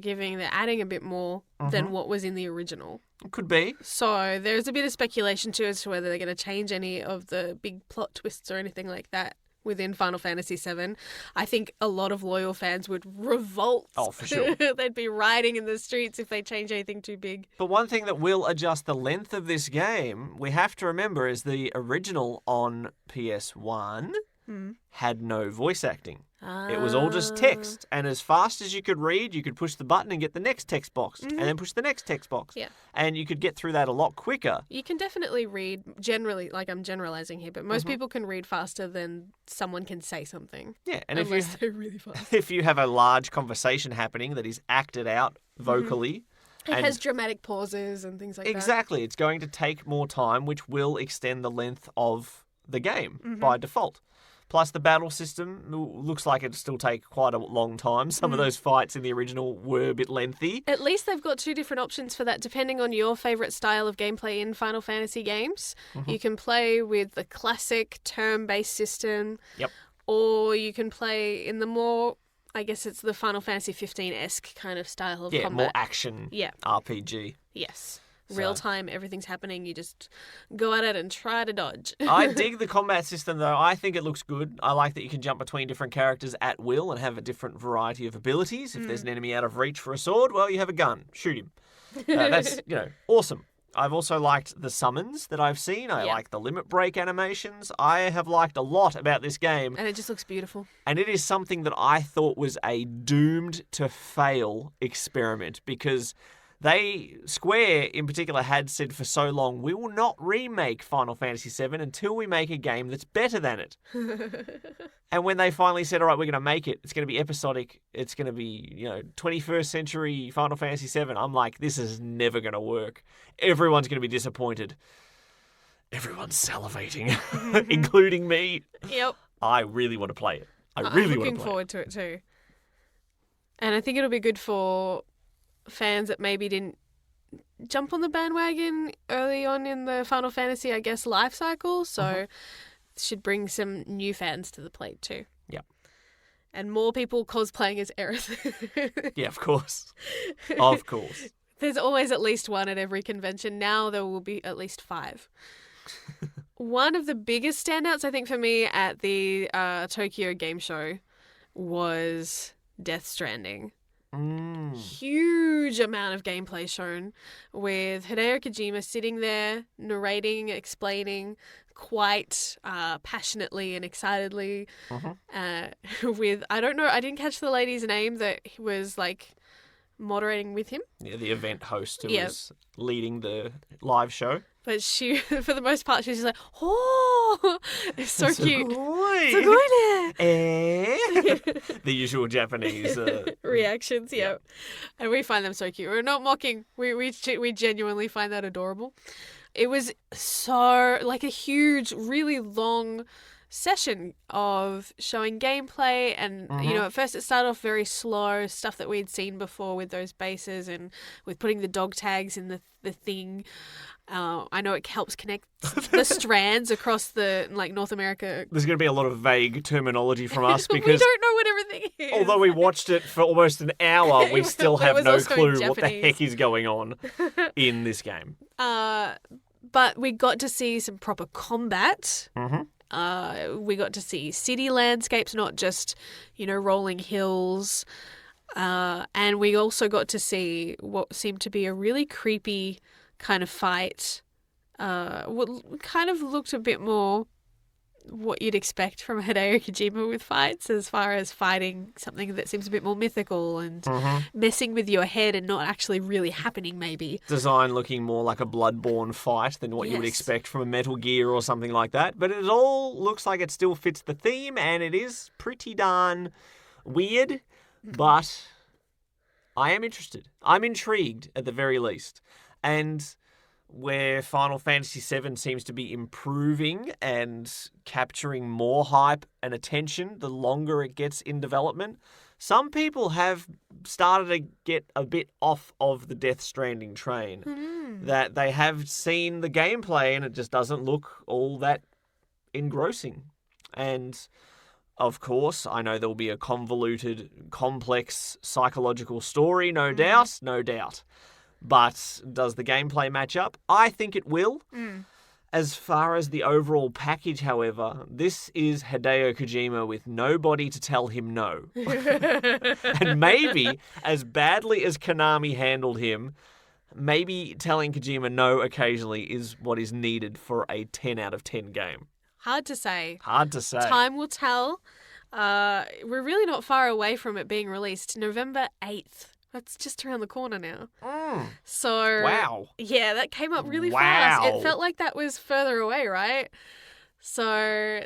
adding a bit more than what was in the original. Could be. So there's a bit of speculation too as to whether they're going to change any of the big plot twists or anything like that within Final Fantasy VII. I think a lot of loyal fans would revolt. Oh, for sure. They'd be rioting in the streets if they change anything too big. But one thing that will adjust the length of this game, we have to remember, is the original on PS1 had no voice acting. It was all just text, and as fast as you could read, you could push the button and get the next text box, and then push the next text box. Yeah. And you could get through that a lot quicker. You can definitely read, generally, like I'm generalizing here, but most people can read faster than someone can say something. Yeah, and unless they're really fast. if you have a large conversation happening that is acted out vocally... It has dramatic pauses and things like that. Exactly. It's going to take more time, which will extend the length of the game by default. Plus, the battle system looks like it'll still take quite a long time. Some of those fights in the original were a bit lengthy. At least they've got two different options for that, depending on your favourite style of gameplay in Final Fantasy games. You can play with the classic turn-based system. Yep. Or you can play in the more, I guess it's the Final Fantasy 15-esque kind of style of combat. More action RPG. Yes. Real time, everything's happening. You just go at it and try to dodge. I dig the combat system, though. I think it looks good. I like that you can jump between different characters at will and have a different variety of abilities. If there's an enemy out of reach for a sword, well, you have a gun. Shoot him. That's, awesome. I've also liked the summons that I've seen. I like the limit break animations. I have liked a lot about this game. And it just looks beautiful. And it is something that I thought was a doomed to fail experiment because Square in particular had said for so long, we will not remake Final Fantasy VII until we make a game that's better than it. And when they finally said, all right, we're going to make it, it's going to be episodic, it's going to be, 21st century Final Fantasy VII, I'm like, this is never going to work. Everyone's going to be disappointed. Everyone's salivating, including me. Yep. I really want to play it. I'm looking forward to it too. And I think it'll be good for fans that maybe didn't jump on the bandwagon early on in the Final Fantasy, I guess, life cycle. So should bring some new fans to the plate too. Yeah. And more people cosplaying as Aerith. Yeah, of course. Of course. There's always at least one at every convention. Now there will be at least 5. One of the biggest standouts, I think, for me at the Tokyo Game Show was Death Stranding. Huge amount of gameplay shown with Hideo Kojima sitting there narrating, explaining quite passionately and excitedly with, I don't know, I didn't catch the lady's name that was like moderating with him. Yeah, the event host who was leading the live show. But she, for the most part, she was just like, oh, it's so cute. The usual Japanese reactions, yeah. And we find them so cute. We're not mocking. We genuinely find that adorable. It was so, like, a huge, really long session of showing gameplay and at first it started off very slow, stuff that we'd seen before with those bases and with putting the dog tags in the thing. I know it helps connect the strands across the North America. There's going to be a lot of vague terminology from us because we don't know what everything is. Although we watched it for almost an hour, we still have no clue what the heck is going on in this game. But we got to see some proper combat. We got to see city landscapes, not just, rolling hills. And we also got to see what seemed to be a really creepy kind of fight. What kind of looked a bit more what you'd expect from Hideo Kojima with fights, as far as fighting something that seems a bit more mythical and messing with your head and not actually really happening, maybe. Design looking more like a Bloodborne fight than what you would expect from a Metal Gear or something like that. But it all looks like it still fits the theme, and it is pretty darn weird. But I am interested. I'm intrigued, at the very least. And where Final Fantasy VII seems to be improving and capturing more hype and attention the longer it gets in development, some people have started to get a bit off of the Death Stranding train. That they have seen the gameplay and it just doesn't look all that engrossing. And of course, I know there'll be a convoluted, complex psychological story, no doubt. But does the gameplay match up? I think it will. As far as the overall package, however, this is Hideo Kojima with nobody to tell him no. And maybe, as badly as Konami handled him, maybe telling Kojima no occasionally is what is needed for a 10 out of 10 game. Hard to say. Time will tell. We're really not far away from it being released. November 8th. That's just around the corner now. So wow. Yeah, that came up really fast. It felt like that was further away, right? So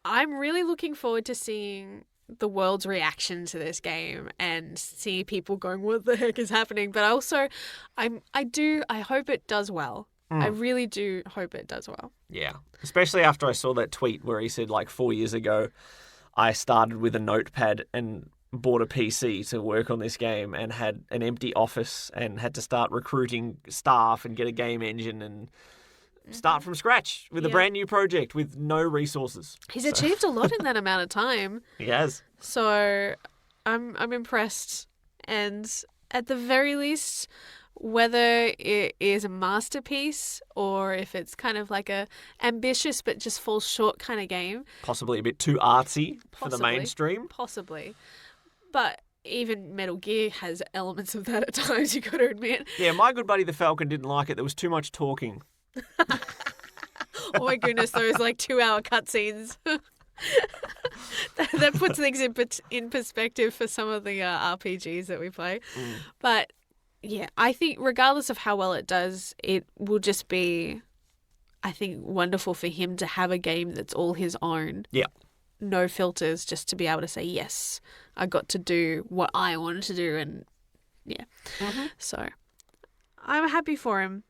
I'm really looking forward to seeing the world's reaction to this game and see people going, what the heck is happening? But also I hope it does well. I really do hope it does well. Yeah. Especially after I saw that tweet where he said, like, 4 years ago, I started with a notepad and bought a PC to work on this game and had an empty office and had to start recruiting staff and get a game engine and start from scratch with a brand new project with no resources. He's achieved a lot in that amount of time. He has. So I'm impressed. And at the very least, whether it is a masterpiece or if it's kind of like a ambitious but just falls short kind of game. Possibly a bit too artsy for the mainstream. Possibly. But even Metal Gear has elements of that at times, you got to admit. Yeah, my good buddy the Falcon didn't like it. There was too much talking. Oh my goodness, those like 2-hour cutscenes. that puts things in perspective for some of the RPGs that we play. But yeah, I think regardless of how well it does, it will just be, I think, wonderful for him to have a game that's all his own. Yeah. No filters, just to be able to say, yes, I got to do what I wanted to do. And yeah. So I'm happy for him.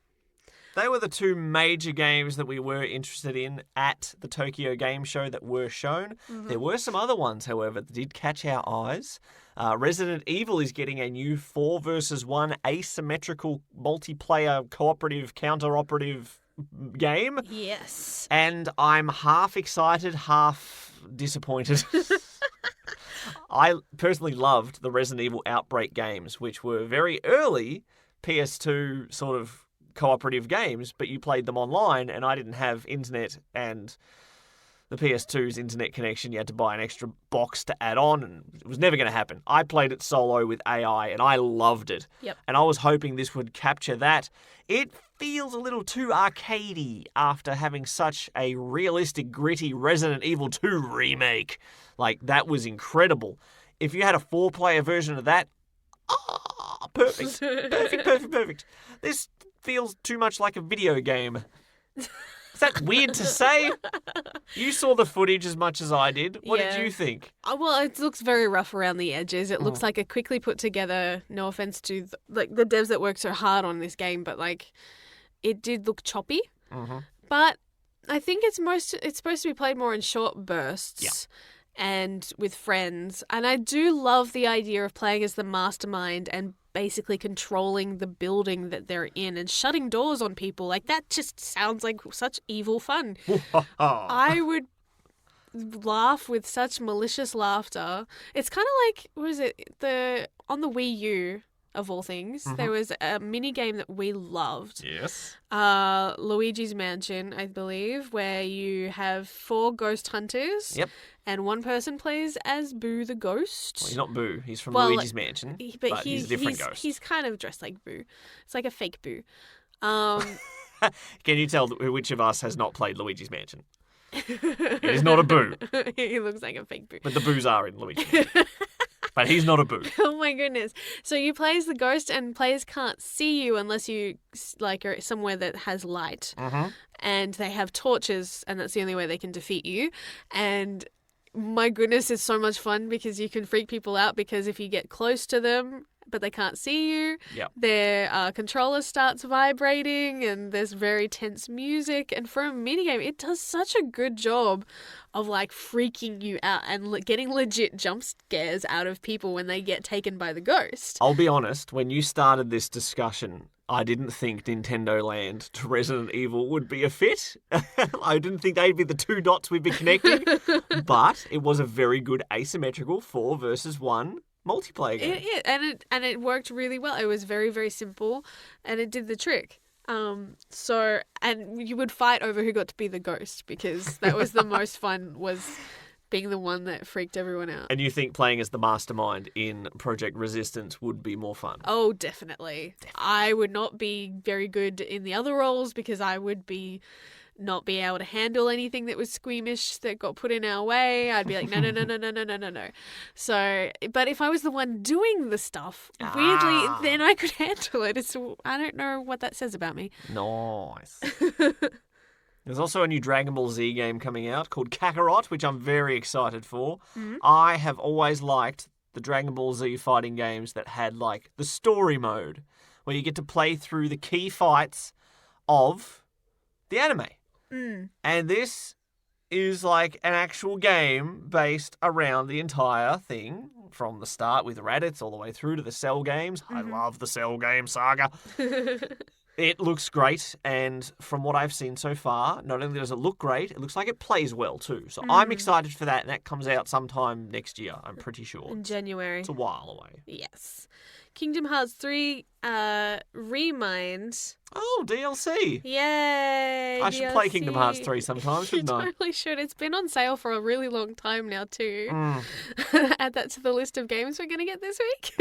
They were the two major games that we were interested in at the Tokyo Game Show that were shown. There were some other ones, however, that did catch our eyes. Resident Evil is getting a new 4 versus 1 asymmetrical multiplayer cooperative counter-operative game. Yes. And I'm half excited, half disappointed. I personally loved the Resident Evil Outbreak games, which were very early PS2 sort of cooperative games, but you played them online, and I didn't have internet, and the PS2's internet connection, you had to buy an extra box to add on, and it was never going to happen. I played it solo with AI, and I loved it. Yep. And I was hoping this would capture that. It feels a little too arcadey after having such a realistic, gritty Resident Evil 2 remake. Like, that was incredible. If you had a 4-player version of that, perfect. Perfect. This feels too much like a video game. Is that weird to say? You saw the footage as much as I did. What did you think? Well, it looks very rough around the edges. It looks like a quickly put together, no offense to the devs that work so hard on this game, but like it did look choppy. But I think it's supposed to be played more in short bursts. And with friends. And I do love the idea of playing as the mastermind and basically controlling the building that they're in and shutting doors on people. Like, that just sounds like such evil fun. I would laugh with such malicious laughter. It's kind of like, what is it? On the Wii U, of all things, there was a mini game that we loved. Yes. Luigi's Mansion, I believe, where you have 4 ghost hunters. Yep. And one person plays as Boo the ghost. Well, he's not Boo. He's from Luigi's Mansion. But he's a different ghost. He's kind of dressed like Boo. It's like a fake Boo. Can you tell which of us has not played Luigi's Mansion? It is not a Boo. He looks like a fake Boo. But the Boos are in Luigi's Mansion. But he's not a Boo. Oh my goodness. So you play as the ghost and players can't see you unless you like are somewhere that has light. And they have torches and that's the only way they can defeat you. And my goodness, it's so much fun because you can freak people out because if you get close to them but they can't see you, their controller starts vibrating and there's very tense music. And for a minigame, it does such a good job of like freaking you out and getting legit jump scares out of people when they get taken by the ghost. I'll be honest, when you started this discussion, I didn't think Nintendo Land to Resident Evil would be a fit. I didn't think they'd be the 2 dots we'd be connecting. But it was a very good asymmetrical 4 versus 1 multiplayer game. And it worked really well. It was very, very simple and it did the trick. And you would fight over who got to be the ghost because that was the most fun, was being the one that freaked everyone out. And you think playing as the mastermind in Project Resistance would be more fun? Oh, definitely. I would not be very good in the other roles because I would not be able to handle anything that was squeamish that got put in our way. I'd be like, no. So, but if I was the one doing the stuff, weirdly, then I could handle it. I don't know what that says about me. Nice. There's also a new Dragon Ball Z game coming out called Kakarot, which I'm very excited for. I have always liked the Dragon Ball Z fighting games that had like the story mode, where you get to play through the key fights of the anime. Mm. And this is like an actual game based around the entire thing from the start with Raditz all the way through to the Cell games. I love the Cell game saga. It looks great, and from what I've seen so far, not only does it look great, it looks like it plays well too. So I'm excited for that, and that comes out sometime next year, I'm pretty sure. In January. It's a while away. Yes. Kingdom Hearts 3 Remind. Oh, DLC. Yay! I should play Kingdom Hearts 3 sometime, You shouldn't I? totally should. It's been on sale for a really long time now too. Add that to the list of games we're going to get this week.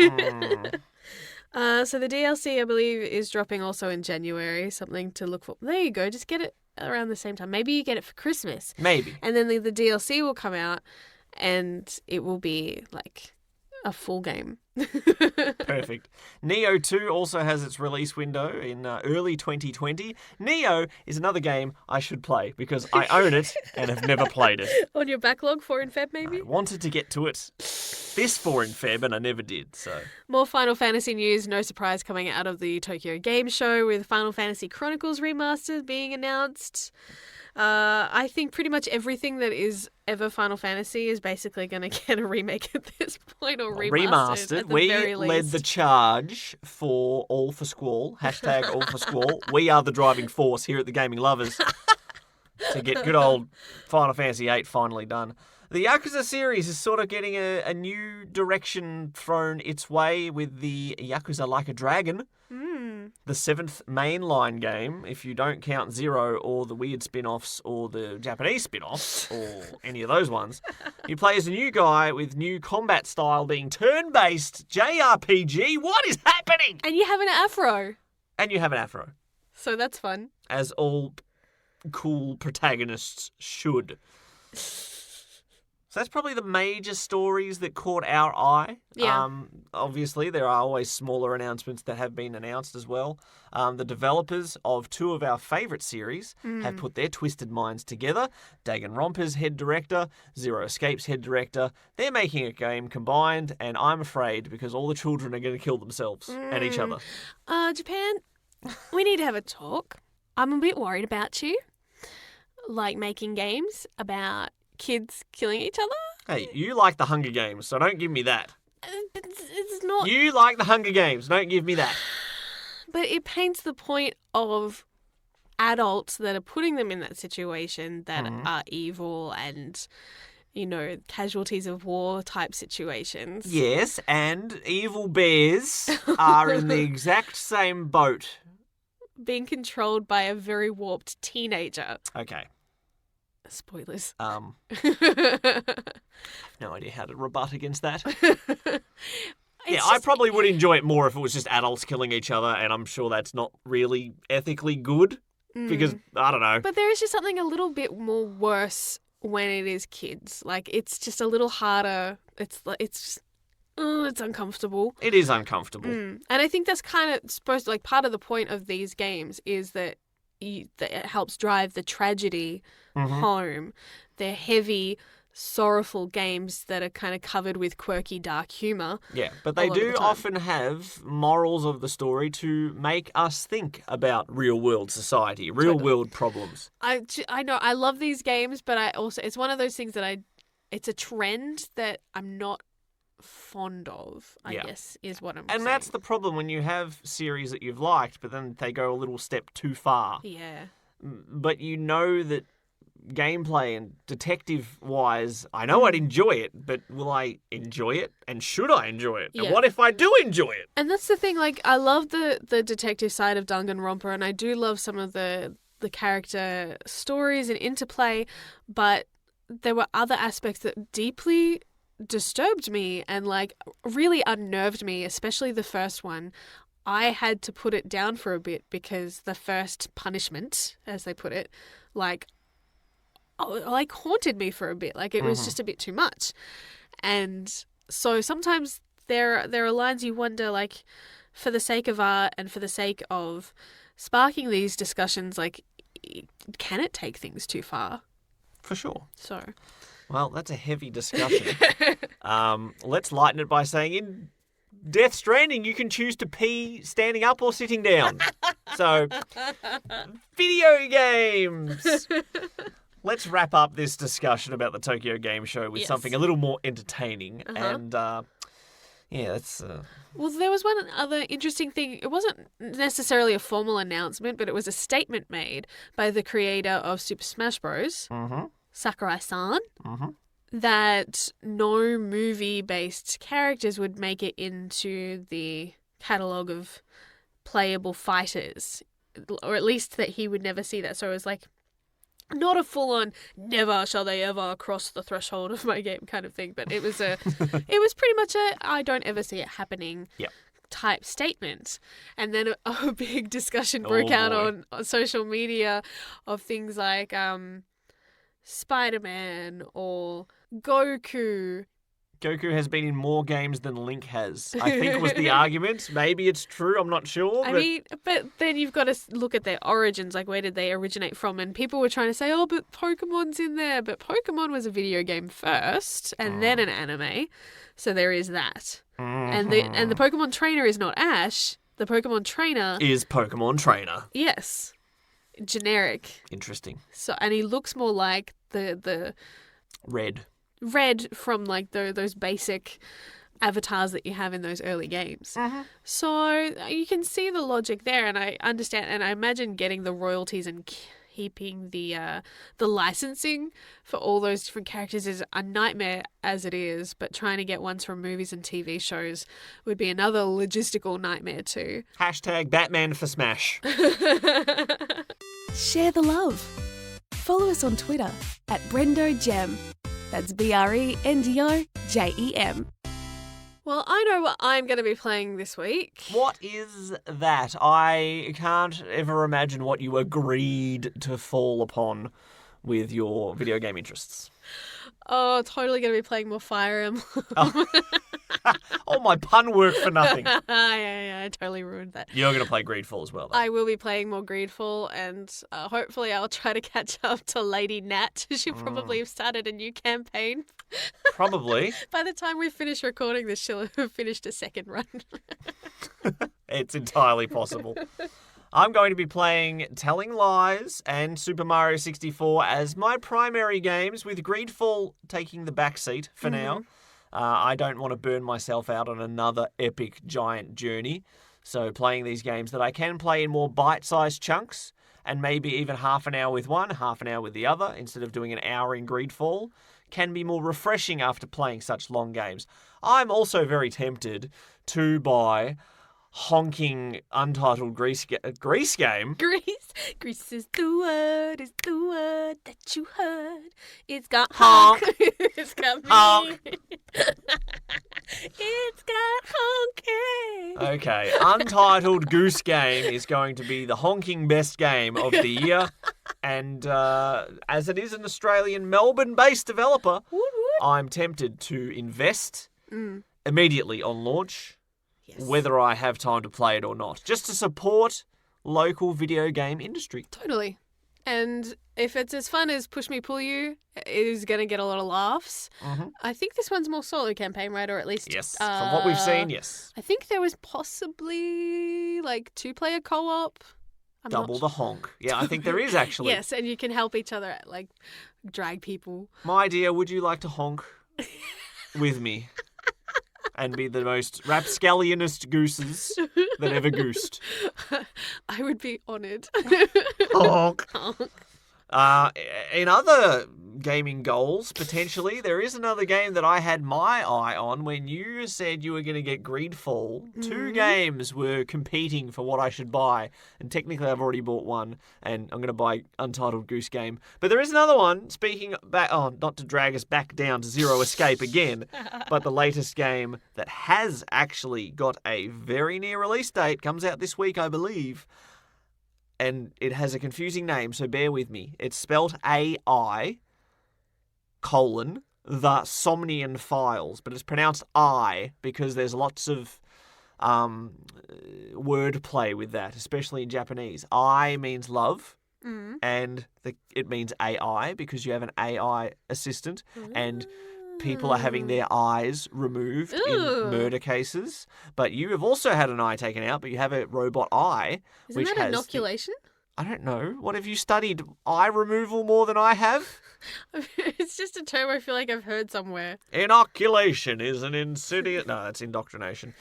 So the DLC, I believe, is dropping also in January. Something to look for. There you go. Just get it around the same time. Maybe you get it for Christmas. Maybe. And then the DLC will come out and it will be like a full game. Perfect. Neo 2 also has its release window in early 2020. Neo is another game I should play because I own it and have never played it. On your backlog, 4 in Feb maybe? I wanted to get to it this 4 in Feb and I never did, so... More Final Fantasy news, no surprise coming out of the Tokyo Game Show with Final Fantasy Chronicles Remastered being announced. I think pretty much everything that is ever Final Fantasy is basically going to get a remake at this point or remastered. At the we very led least. the charge for All for Squall, hashtag All for Squall. We are the driving force here at the Gaming Lovers to get good old Final Fantasy VIII finally done. The Yakuza series is sort of getting a new direction thrown its way with the Yakuza Like a Dragon. The 7th mainline game, if you don't count Zero or the weird spin-offs or the Japanese spin-offs or any of those ones. You play as a new guy with new combat style being turn-based JRPG. What is happening? And you have an afro. And you have an afro. So that's fun. As all cool protagonists should. So that's probably the major stories that caught our eye. Yeah. Obviously, there are always smaller announcements that have been announced as well. The developers of 2 of our favourite series have put their twisted minds together. Danganronpa's head director, Zero Escape's head director. They're making a game combined, and I'm afraid because all the children are going to kill themselves and each other. Japan, we need to have a talk. I'm a bit worried about you. Like making games about kids killing each other? Hey, you like the Hunger Games, so don't give me that. It's not... You like the Hunger Games, don't give me that. But it paints the point of adults that are putting them in that situation that are evil and, you know, casualties of war type situations. Yes, and evil bears are in the exact same boat. Being controlled by a very warped teenager. Okay. Spoilers. No idea how to rebut against that. I probably would enjoy it more if it was just adults killing each other, and I'm sure that's not really ethically good because, I don't know. But there is just something a little bit more worse when it is kids. Like, it's just a little harder. It's uncomfortable. It is uncomfortable. And I think that's kind of supposed to, like, part of the point of these games is that that it helps drive the tragedy home. They're heavy, sorrowful games that are kind of covered with quirky, dark humour. Yeah, but they do often have morals of the story to make us think about real-world society, real-world problems. I know, I love these games, but I also, it's one of those things that it's a trend that I'm not fond of, I guess, is what I'm saying. And that's the problem when you have series that you've liked, but then they go a little step too far. Yeah. But you know that gameplay and detective-wise, I know I'd enjoy it, but will I enjoy it? And should I enjoy it? Yeah. And what if I do enjoy it? And that's the thing, like, I love the detective side of Danganronpa, and I do love some of the character stories and interplay, but there were other aspects that deeply disturbed me and like really unnerved me, especially the first one. I had to put it down for a bit because the first punishment, as they put it, like haunted me for a bit. Like it was just a bit too much. And so sometimes there are lines you wonder, like, for the sake of art and for the sake of sparking these discussions, like, can it take things too far? For sure. So... Well, that's a heavy discussion. Let's lighten it by saying in Death Stranding, you can choose to pee standing up or sitting down. So, video games. Let's wrap up this discussion about the Tokyo Game Show with something a little more entertaining. And, that's... Well, there was one other interesting thing. It wasn't necessarily a formal announcement, but it was a statement made by the creator of Super Smash Bros., Sakurai-san, that no movie-based characters would make it into the catalogue of playable fighters, or at least that he would never see that. So it was like, not a full-on never shall they ever cross the threshold of my game kind of thing, but it was pretty much a I don't ever see it happening type statement. And then a big discussion broke out on social media of things like Spider-Man or Goku. Goku has been in more games than Link has, I think was the argument. Maybe it's true, I'm not sure. But then you've got to look at their origins, like where did they originate from? And people were trying to say, but Pokemon's in there. But Pokemon was a video game first and then an anime. So there is that. And the Pokemon trainer is not Ash. The Pokemon trainer is Pokemon Trainer. Yes. Generic. Interesting. So and he looks more like the Red from like those basic avatars that you have in those early games. So you can see the logic there, and I understand, and I imagine getting the royalties and keeping the licensing for all those different characters is a nightmare as it is, but trying to get ones from movies and TV shows would be another logistical nightmare too. # Batman for Smash. Share the love. Follow us on Twitter at Brendo Jem. That's BRENDOJEM. Well, I know what I'm going to be playing this week. What is that? I can't ever imagine what you agreed to fall upon with your video game interests. Oh, totally going to be playing more Fire Emblem. All my pun work for nothing. Yeah, I totally ruined that. You're going to play Greedfall as well, though. I will be playing more Greedfall, and hopefully I'll try to catch up to Lady Nat. She'll probably have started a new campaign. Probably. By the time we finish recording this, she'll have finished a second run. It's entirely possible. I'm going to be playing Telling Lies and Super Mario 64 as my primary games, with Greedfall taking the backseat for now. I don't want to burn myself out on another epic giant journey. So playing these games that I can play in more bite-sized chunks, and maybe even half an hour with one, half an hour with the other, instead of doing an hour in Greedfall, can be more refreshing after playing such long games. I'm also very tempted to buy honking Untitled Grease game. Grease is the word that you heard. It's got honk. It's got me. Honk. It's got honking. Okay, Untitled Goose Game is going to be the honking best game of the year. And as it is an Australian Melbourne-based developer, I'm tempted to invest immediately on launch, whether I have time to play it or not, just to support local video game industry. Totally. And if it's as fun as Push Me Pull You, it is going to get a lot of laughs. I think this one's more solo campaign, right? Or at least... Yes, from what we've seen, yes. I think there was possibly like 2-player co-op. Double the honk. Yeah, I think there is actually. Yes, and you can help each other, like drag people. My dear, would you like to honk with me? And be the most rapscallionest gooses that ever goosed. I would be honoured. Honk. In other gaming goals, potentially, there is another game that I had my eye on when you said you were going to get Greedfall. 2 games were competing for what I should buy, and technically I've already bought one, and I'm going to buy Untitled Goose Game. But there is another one, speaking back, not to drag us back down to Zero Escape again, but the latest game that has actually got a very near release date, comes out this week, I believe. And it has a confusing name, so bear with me. It's spelt AI, the Somnian Files, but it's pronounced I because there's lots of wordplay with that, especially in Japanese. I means love, and it means AI because you have an AI assistant, and people are having their eyes removed in Ooh. murder cases. But you have also had an eye taken out, but you have a robot eye. Isn't which that has inoculation? I don't know. What, have you studied eye removal more than I have? It's just a term I feel like I've heard somewhere. Inoculation is an insidious... No, that's indoctrination.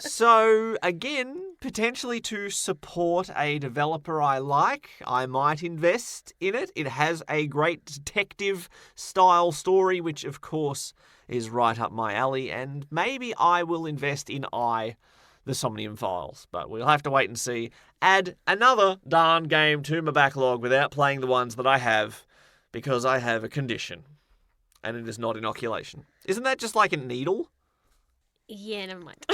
So, again, potentially to support a developer I like, I might invest in it. It has a great detective-style story, which, of course, is right up my alley, and maybe I will invest in the Somnium Files, but we'll have to wait and see. Add another darn game to my backlog without playing the ones that I have, because I have a condition, and it is not inoculation. Isn't that just like a needle? Yeah, never mind.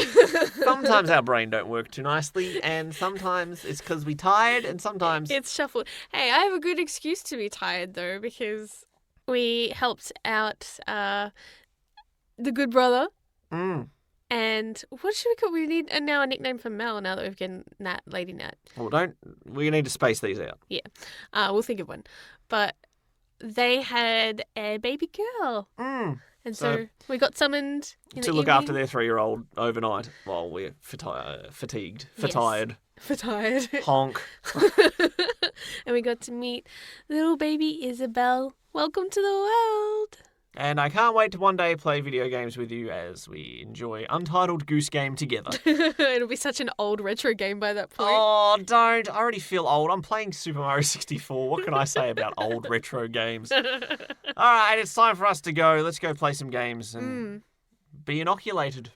Sometimes our brain don't work too nicely, and sometimes it's because we're tired, and sometimes... It's shuffled. Hey, I have a good excuse to be tired, though, because we helped out the good brother. And what should we call? We need now a nickname for Mel now that we've gotten Nat, Lady Nat. Well, we need to space these out. Yeah, we'll think of one. But they had a baby girl, and so we got summoned in to the look evening. after their 3-year-old overnight while we're fatigued, Yes. tired, For tired. honk. And we got to meet little baby Isabel. Welcome to the world. And I can't wait to one day play video games with you as we enjoy Untitled Goose Game together. It'll be such an old retro game by that point. Oh, don't. I already feel old. I'm playing Super Mario 64. What can I say about old retro games? All right, it's time for us to go. Let's go play some games and be inoculated.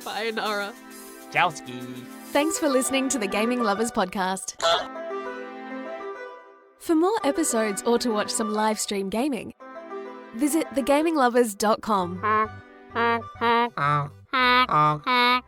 Bye, Nara. Jowski. Thanks for listening to the Gaming Lovers Podcast. For more episodes or to watch some live stream gaming, visit thegaminglovers.com.